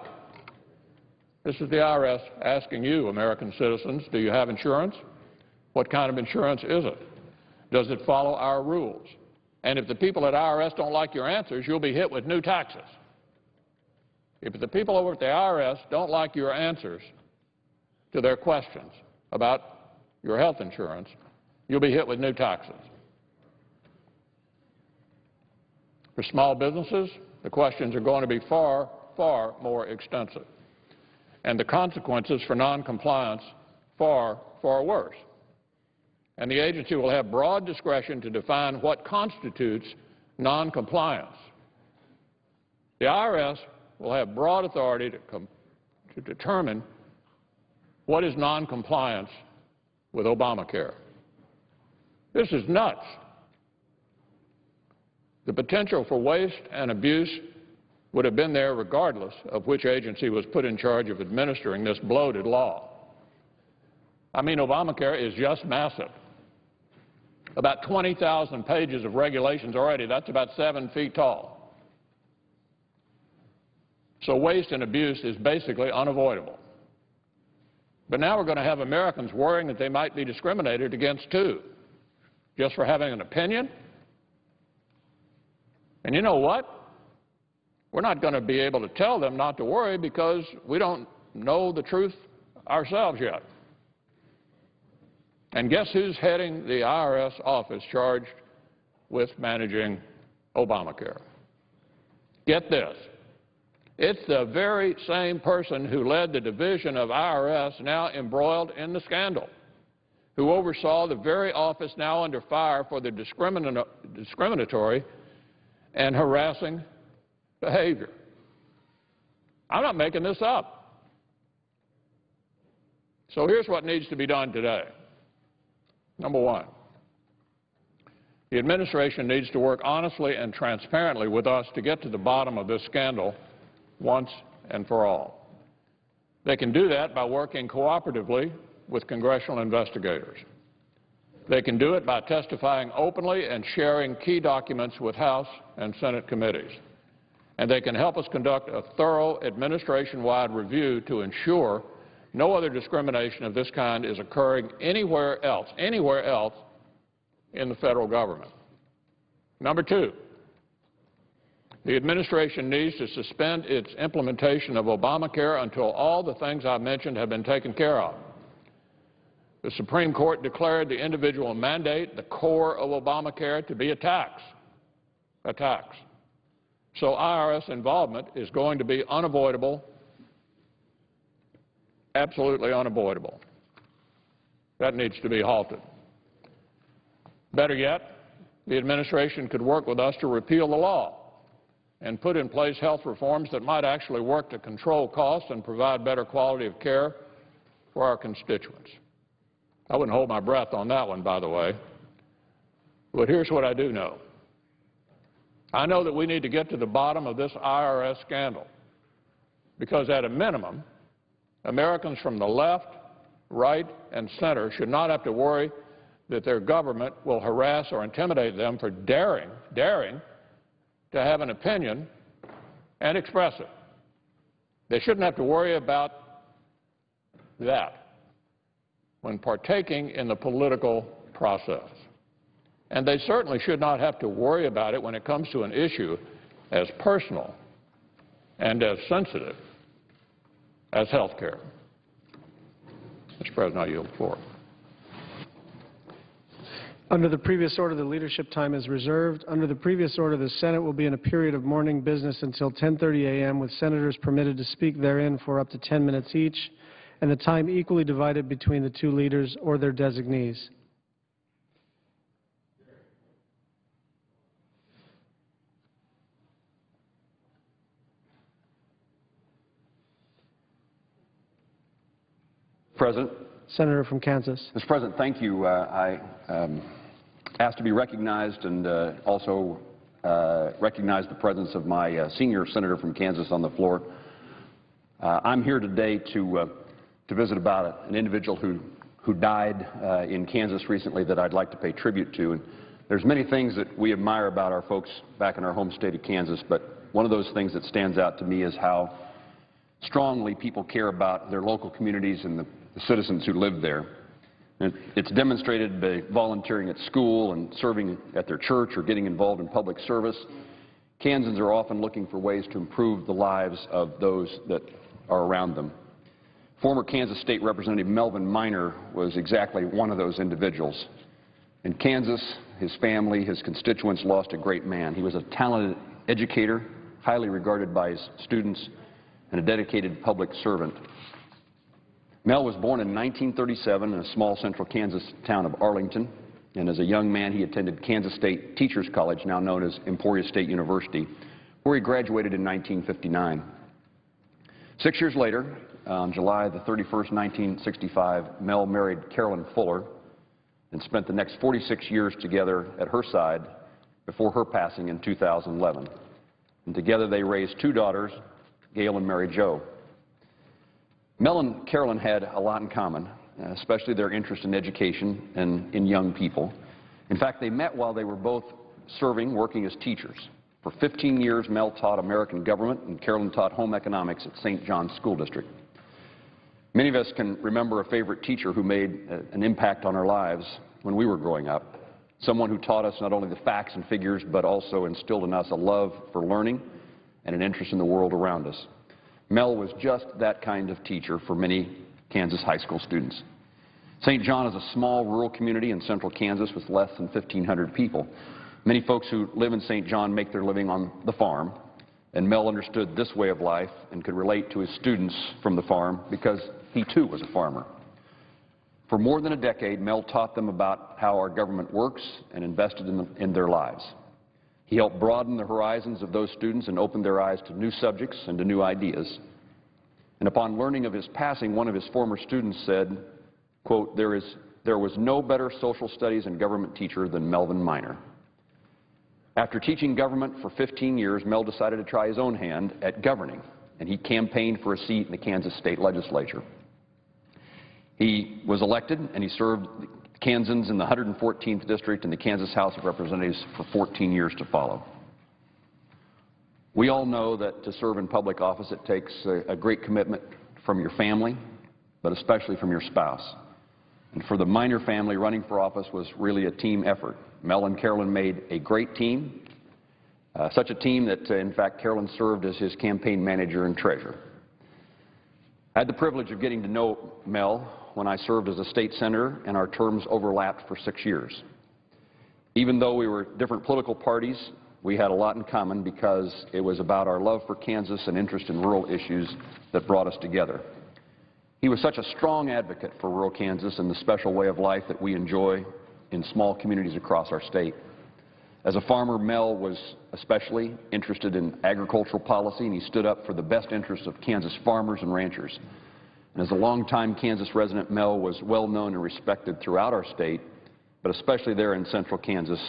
[SPEAKER 10] this is the IRS asking you, American citizens, do you have insurance? What kind of insurance is it? Does it follow our rules? And if the people at IRS don't like your answers, you'll be hit with new taxes. If the people over at the IRS don't like your answers to their questions about your health insurance, you'll be hit with new taxes. For small businesses, the questions are going to be far, far more extensive. And the consequences for noncompliance far, far worse. And the agency will have broad discretion to define what constitutes noncompliance. The IRS will have broad authority to determine what is noncompliance with Obamacare. This is nuts. The potential for waste and abuse would have been there regardless of which agency was put in charge of administering this bloated law. I mean, Obamacare is just massive. About 20,000 pages of regulations already. That's about 7 feet tall. So waste and abuse is basically unavoidable. But now we're going to have Americans worrying that they might be discriminated against too, just for having an opinion. And you know what? We're not going to be able to tell them not to worry because we don't know the truth ourselves yet. And guess who's heading the IRS office charged with managing Obamacare? Get this. It's the very same person who led the division of IRS now embroiled in the scandal, who oversaw the very office now under fire for the discriminatory and harassing behavior. I'm not making this up. So here's what needs to be done today. Number one, the administration needs to work honestly and transparently with us to get to the bottom of this scandal once and for all. They can do that by working cooperatively with congressional investigators. They can do it by testifying openly and sharing key documents with House and Senate committees. And they can help us conduct a thorough administration-wide review to ensure no other discrimination of this kind is occurring anywhere else in the federal government. Number two, the administration needs to suspend its implementation of Obamacare until all the things I mentioned have been taken care of. The Supreme Court declared the individual mandate, the core of Obamacare, to be a tax. So IRS involvement is going to be unavoidable, absolutely unavoidable. That needs to be halted. Better yet, the administration could work with us to repeal the law and put in place health reforms that might actually work to control costs and provide better quality of care for our constituents. I wouldn't hold my breath on that one, by the way. But here's what I do know. I know that we need to get to the bottom of this IRS scandal because at a minimum, Americans from the left, right, and center should not have to worry that their government will harass or intimidate them for daring to have an opinion and express it. They shouldn't have to worry about that when partaking in the political process. And they certainly should not have to worry about it when it comes to an issue as personal and as sensitive as health care. Mr. President, I yield the floor.
[SPEAKER 3] Under the previous order, the leadership time is reserved. Under the previous order, the Senate will be in a period of morning business until 10:30 a.m., with senators permitted to speak therein for up to 10 minutes each, and the time equally divided between the two leaders or their designees.
[SPEAKER 11] President.
[SPEAKER 3] Senator from Kansas.
[SPEAKER 11] Mr. President, thank you. I asked to be recognized and also recognize the presence of my senior senator from Kansas on the floor. I'm here today to visit about an individual who died in Kansas recently that I'd like to pay tribute to. And there's many things that we admire about our folks back in our home state of Kansas, but one of those things that stands out to me is how strongly people care about their local communities and the citizens who live there. And it's demonstrated by volunteering at school and serving at their church or getting involved in public service. Kansans are often looking for ways to improve the lives of those that are around them. Former Kansas State Representative Melvin Minor was exactly one of those individuals. In Kansas, his family, his constituents lost a great man. He was a talented educator, highly regarded by his students, and a dedicated public servant. Mel was born in 1937 in a small central Kansas town of Arlington, and as a young man he attended Kansas State Teachers College, now known as Emporia State University, where he graduated in 1959. 6 years later, on July the 31st, 1965, Mel married Carolyn Fuller and spent the next 46 years together at her side before her passing in 2011. And together they raised two daughters, Gail and Mary Jo. Mel and Carolyn had a lot in common, especially their interest in education and in young people. In fact, they met while they were both working as teachers. For 15 years, Mel taught American government and Carolyn taught home economics at St. John's School District. Many of us can remember a favorite teacher who made an impact on our lives when we were growing up. Someone who taught us not only the facts and figures, but also instilled in us a love for learning and an interest in the world around us. Mel was just that kind of teacher for many Kansas high school students. St. John is a small rural community in central Kansas with less than 1,500 people. Many folks who live in St. John make their living on the farm, and Mel understood this way of life and could relate to his students from the farm because he too was a farmer. For more than a decade, Mel taught them about how our government works and invested in their lives. He helped broaden the horizons of those students and opened their eyes to new subjects and to new ideas. And upon learning of his passing, one of his former students said, quote, there was no better social studies and government teacher than Melvin Minor. After teaching government for 15 years, Mel decided to try his own hand at governing, and he campaigned for a seat in the Kansas State Legislature. He was elected, and he served Kansans in the 114th District in the Kansas House of Representatives for 14 years to follow. We all know that to serve in public office, it takes a great commitment from your family, but especially from your spouse. And for the Minor family, running for office was really a team effort. Mel and Carolyn made a great team, such a team that, in fact, Carolyn served as his campaign manager and treasurer. I had the privilege of getting to know Mel when I served as a state senator, and our terms overlapped for 6 years. Even though we were different political parties, we had a lot in common because it was about our love for Kansas and interest in rural issues that brought us together. He was such a strong advocate for rural Kansas and the special way of life that we enjoy in small communities across our state. As a farmer, Mel was especially interested in agricultural policy, and he stood up for the best interests of Kansas farmers and ranchers. And as a longtime Kansas resident, Mel was well known and respected throughout our state, but especially there in central Kansas,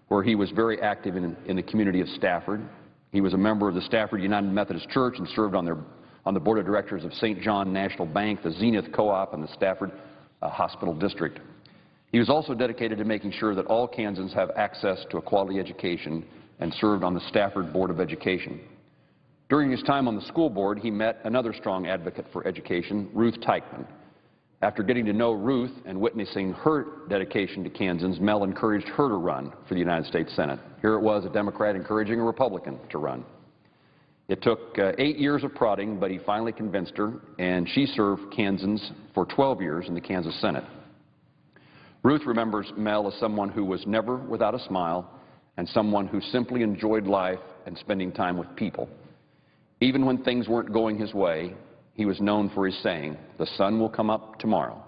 [SPEAKER 11] where he was very active in the community of Stafford. He was a member of the Stafford United Methodist Church and served on the board of directors of St. John National Bank, the Zenith Co-op, and the Stafford Hospital District. He was also dedicated to making sure that all Kansans have access to a quality education and served on the Stafford Board of Education. During his time on the school board, he met another strong advocate for education, Ruth Teichman. After getting to know Ruth and witnessing her dedication to Kansans, Mel encouraged her to run for the United States Senate. Here it was, a Democrat encouraging a Republican to run. It took 8 years of prodding, but he finally convinced her, and she served Kansans for 12 years in the Kansas Senate. Ruth remembers Mel as someone who was never without a smile and someone who simply enjoyed life and spending time with people. Even when things weren't going his way, he was known for his saying, "The sun will come up tomorrow,"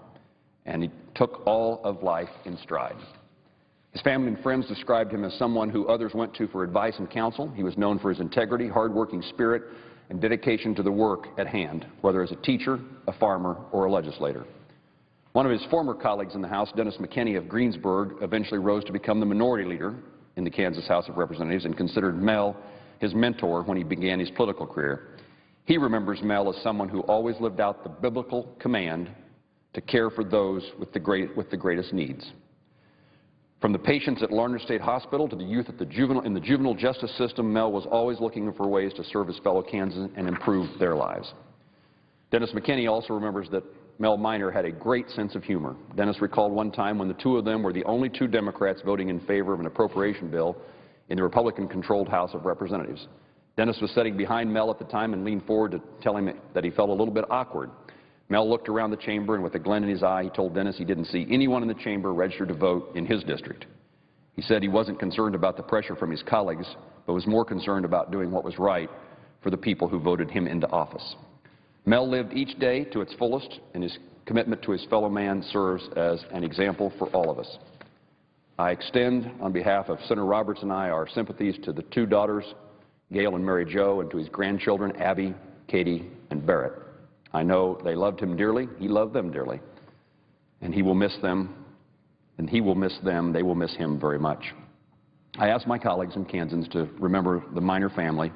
[SPEAKER 11] and he took all of life in stride. His family and friends described him as someone who others went to for advice and counsel. He was known for his integrity, hard-working spirit, and dedication to the work at hand, whether as a teacher, a farmer, or a legislator. One of his former colleagues in the House, Dennis McKinney of Greensburg, eventually rose to become the minority leader in the Kansas House of Representatives and considered Mel his mentor when he began his political career. He remembers Mel as someone who always lived out the biblical command to care for those with the greatest needs. From the patients at Larner State Hospital to the youth at in the juvenile justice system, Mel was always looking for ways to serve his fellow Kansans and improve their lives. Dennis McKinney also remembers that Mel Minor had a great sense of humor. Dennis recalled one time when the two of them were the only two Democrats voting in favor of an appropriation bill in the Republican-controlled House of Representatives. Dennis was sitting behind Mel at the time and leaned forward to tell him that he felt a little bit awkward. Mel looked around the chamber, and with a glint in his eye, he told Dennis he didn't see anyone in the chamber registered to vote in his district. He said he wasn't concerned about the pressure from his colleagues, but was more concerned about doing what was right for the people who voted him into office. Mel lived each day to its fullest, and his commitment to his fellow man serves as an example for all of us. I extend, on behalf of Senator Roberts and I, our sympathies to the two daughters, Gail and Mary Jo, and to his grandchildren, Abby, Katie, and Barrett. I know they loved him dearly. He loved them dearly. And he will miss them, and he will miss them. They will miss him very much. I ask my colleagues in Kansas to remember the Minor family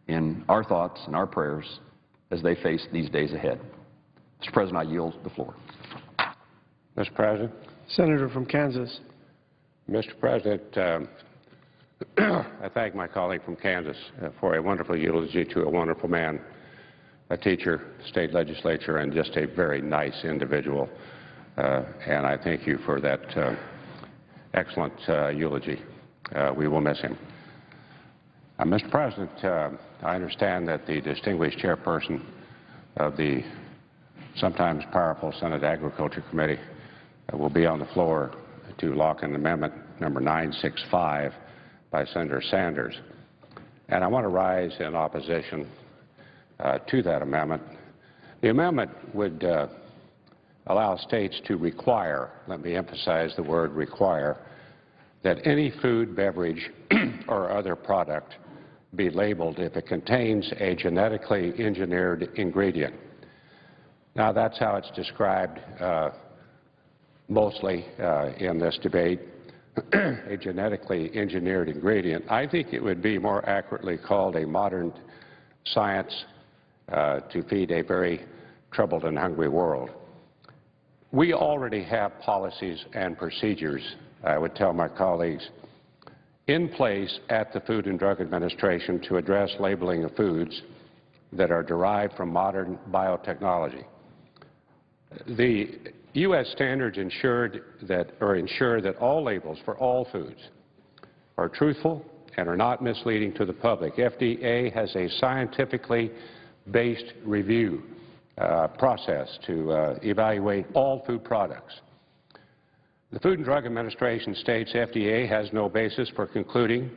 [SPEAKER 11] in our thoughts and our prayers as they face these days ahead. Mr. President, I yield the floor.
[SPEAKER 2] Mr. President.
[SPEAKER 3] Senator from Kansas.
[SPEAKER 2] Mr. President, I thank my colleague from Kansas for a wonderful eulogy to a wonderful man, a teacher, state legislature, and just a very nice individual. And I thank you for that excellent eulogy. We will miss him. Mr. President, I understand that the distinguished chairperson of the sometimes powerful Senate Agriculture Committee will be on the floor to lock an amendment number 965 by Senator Sanders. And I want to rise in opposition to that amendment. The amendment would allow states to require, let me emphasize the word require, that any food, beverage, or other product be labeled if it contains a genetically engineered ingredient. Now, that's how it's described mostly in this debate, a genetically engineered ingredient. I think it would be more accurately called a modern science to feed a very troubled and hungry world.
[SPEAKER 12] We already have policies and procedures, I would tell my colleagues, in place at the Food and Drug Administration to address labeling of foods that are derived from modern biotechnology. The U.S. standards ensure that all labels for all foods are truthful and are not misleading to the public. FDA has a scientifically based review process to evaluate all food products. The Food and Drug Administration states FDA has no basis for concluding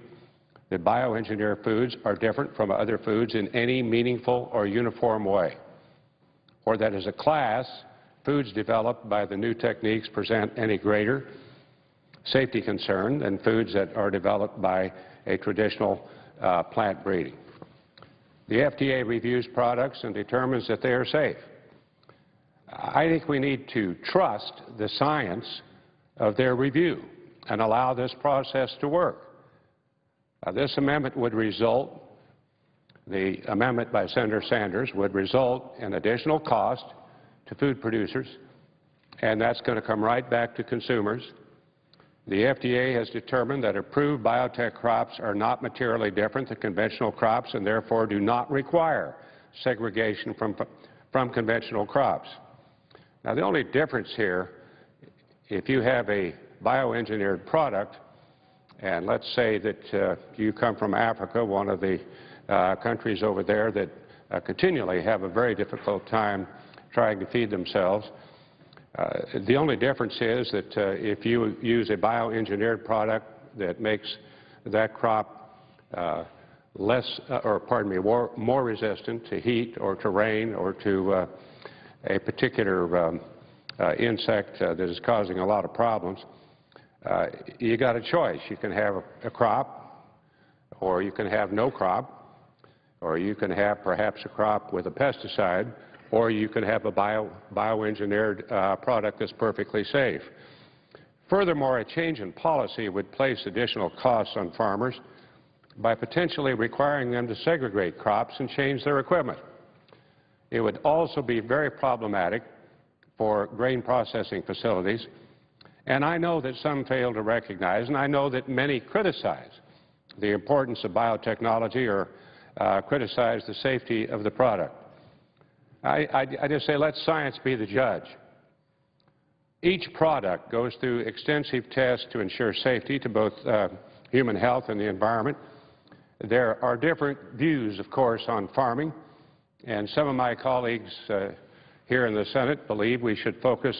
[SPEAKER 12] that bioengineered foods are different from other foods in any meaningful or uniform way, or that as a class, foods developed by the new techniques present any greater safety concern than foods that are developed by a traditional plant breeding. The FDA reviews products and determines that they are safe. I think we need to trust the science of their review and allow this process to work. This amendment would result, the amendment by Senator Sanders would result in additional cost to food producers, and that's going to come right back to consumers. The FDA has determined that approved biotech crops are not materially different than conventional crops and therefore do not require segregation from conventional crops. Now, the only difference here, if you have a bioengineered product, and let's say that you come from Africa, one of the countries over there that continually have a very difficult time trying to feed themselves, the only difference is that if you use a bioengineered product that makes that crop more resistant to heat or to rain or to a particular insect that is causing a lot of problems, you got a choice. You can have a crop, or you can have no crop, or you can have perhaps a crop with a pesticide, or you can have a bioengineered product that's perfectly safe. Furthermore, a change in policy would place additional costs on farmers by potentially requiring them to segregate crops and change their equipment. It would also be very problematic for grain processing facilities, and I know that some fail to recognize, and I know that many criticize the importance of biotechnology or criticize the safety of the product. I just say let science be the judge. Each product goes through extensive tests to ensure safety to both human health and the environment. There are different views, of course, on farming, and some of my colleagues here in the Senate believe we should focus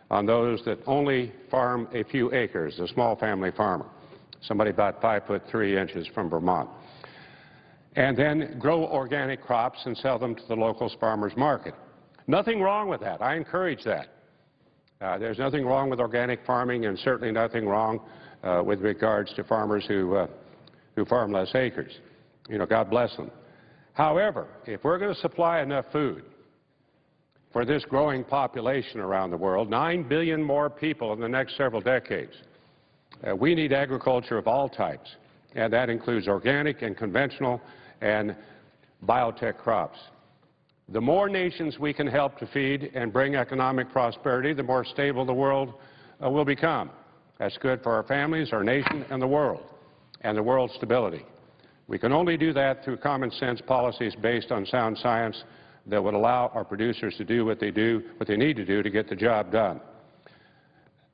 [SPEAKER 12] on those that only farm a few acres, a small family farmer, somebody about 5'3" from Vermont, and then grow organic crops and sell them to the local farmers market. Nothing wrong with that. I encourage that. There's nothing wrong with organic farming and certainly nothing wrong with regards to farmers who farm less acres. You know, God bless them. However, if we're going to supply enough food for this growing population around the world, 9 billion more people in the next several decades, we need agriculture of all types, and that includes organic and conventional and biotech crops. The more nations we can help to feed and bring economic prosperity, the more stable the world will become. That's good for our families, our nation, and the world's stability. We can only do that through common sense policies based on sound science that would allow our producers to do what they need to do to get the job done.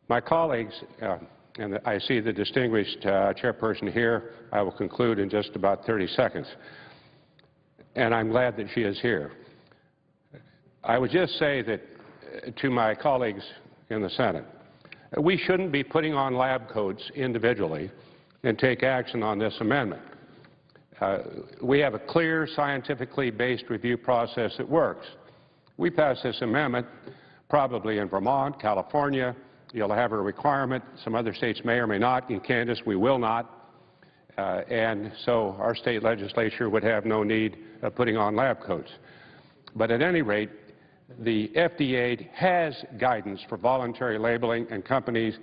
[SPEAKER 12] My colleagues, and I see the distinguished chairperson here. I will conclude in just about 30 seconds. And I'm glad that she is here. I would just say that to my colleagues in the Senate, we shouldn't be putting on lab coats individually and take action on this amendment. We have a clear, scientifically based review process that works. We pass this amendment probably in Vermont, California. You'll have a requirement. Some other states may or may not. In Kansas, we will not. And so our state legislature would have no need of putting on lab coats. But at any rate, the FDA has guidance for voluntary labeling, and companies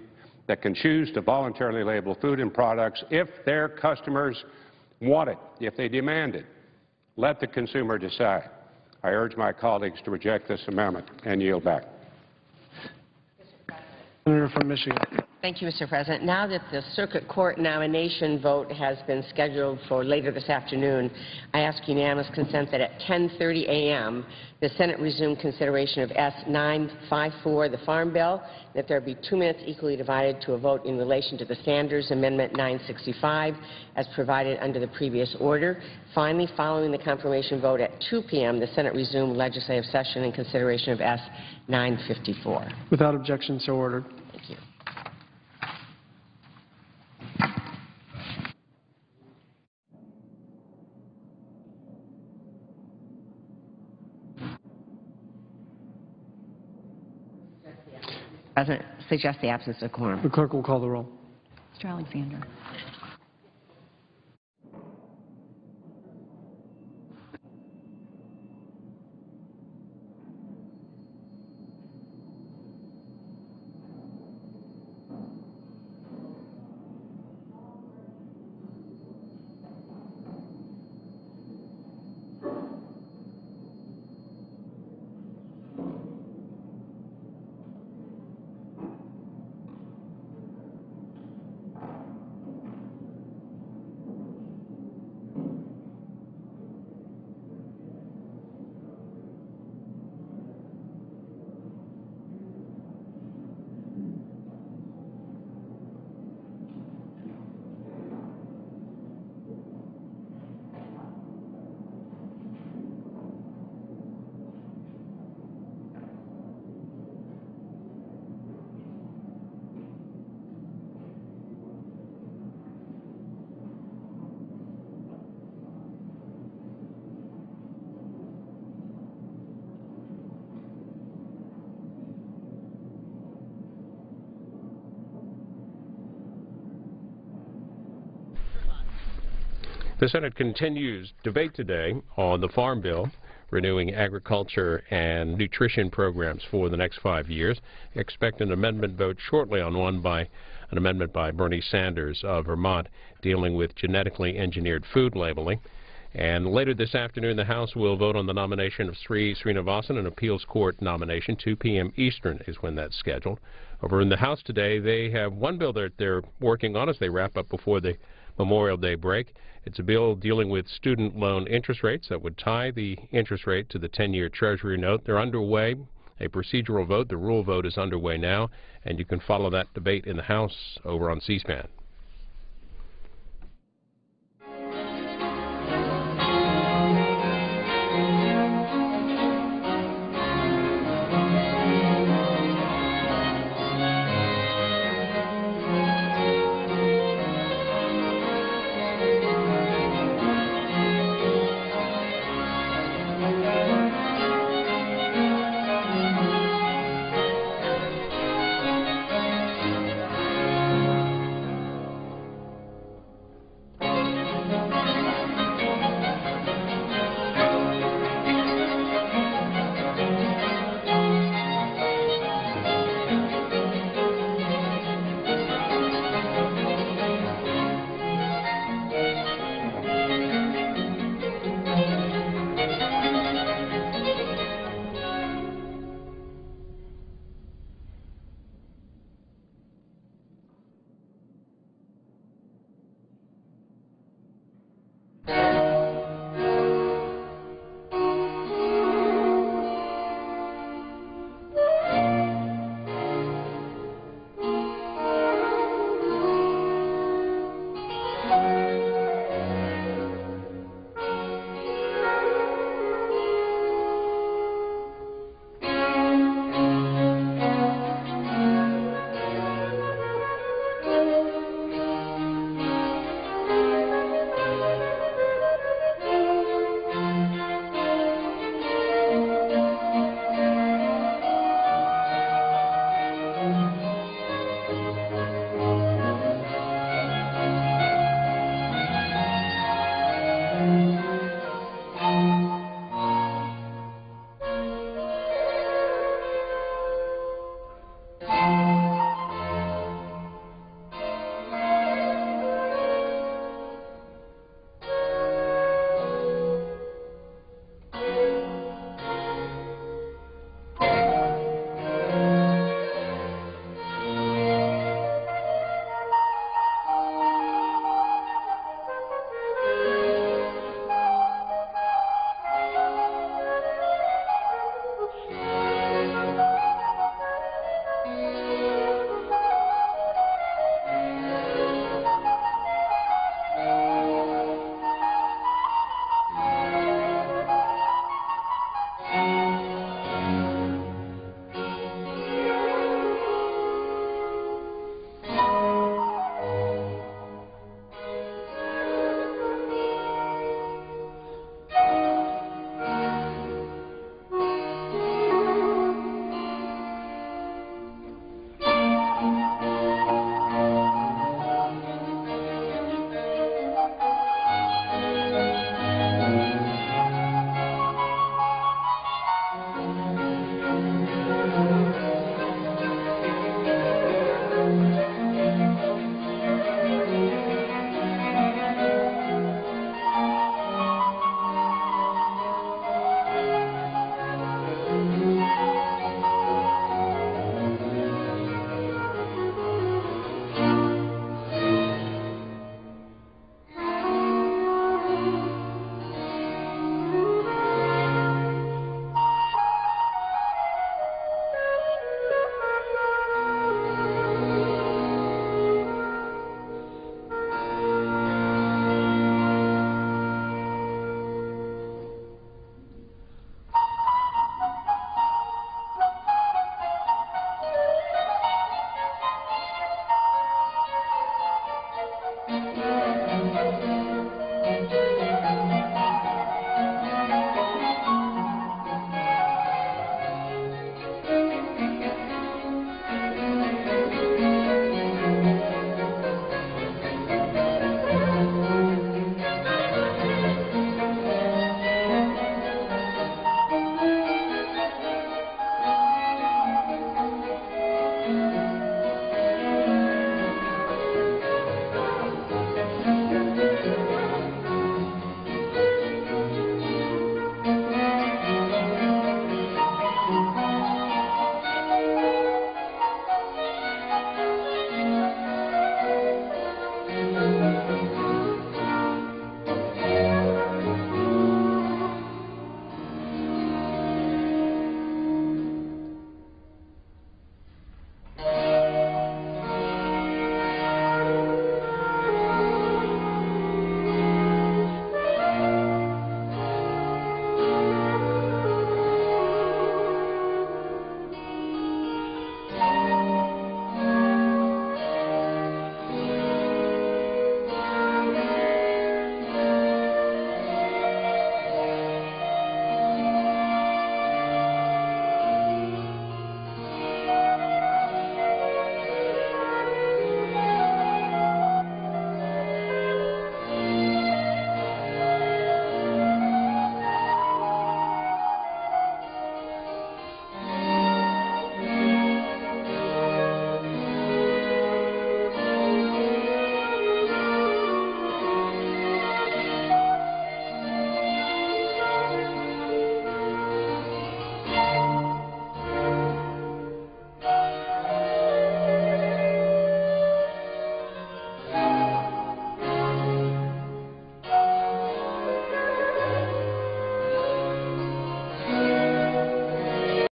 [SPEAKER 12] that can choose to voluntarily label food and products if their customers want it, if they demand it. Let the consumer decide. I urge my colleagues to reject this amendment and yield back.
[SPEAKER 3] Senator from Michigan.
[SPEAKER 13] Thank you, Mr. President. Now that the Circuit Court nomination vote has been scheduled for later this afternoon, I ask unanimous consent that at 10:30 a.m. the Senate resume consideration of S. 954, the Farm Bill, that there be 2 minutes equally divided to a vote in relation to the Sanders Amendment 965 as provided under the previous order. Finally, following the confirmation vote at 2 p.m., the Senate resume legislative session in consideration of S. 954.
[SPEAKER 3] Without objection, so ordered.
[SPEAKER 13] Thank you. President, suggest the absence of quorum.
[SPEAKER 3] The clerk will call the roll.
[SPEAKER 14] Mr. Alexander.
[SPEAKER 2] The Senate continues debate today on the Farm Bill, renewing agriculture and nutrition programs for the next 5 years. Expect an amendment vote shortly on an amendment by Bernie Sanders of Vermont dealing with genetically engineered food labeling. And later this afternoon, the House will vote on the nomination of Srinivasan, an appeals court nomination. 2 p.m. Eastern is when that's scheduled. Over in the House today, they have one bill that they're working on as they wrap up before the Memorial Day break. It's a bill dealing with student loan interest rates that would tie the interest rate to the 10-year Treasury note. They're underway. A procedural vote, the rule vote, is underway now, and you can follow that debate in the House over on C-SPAN.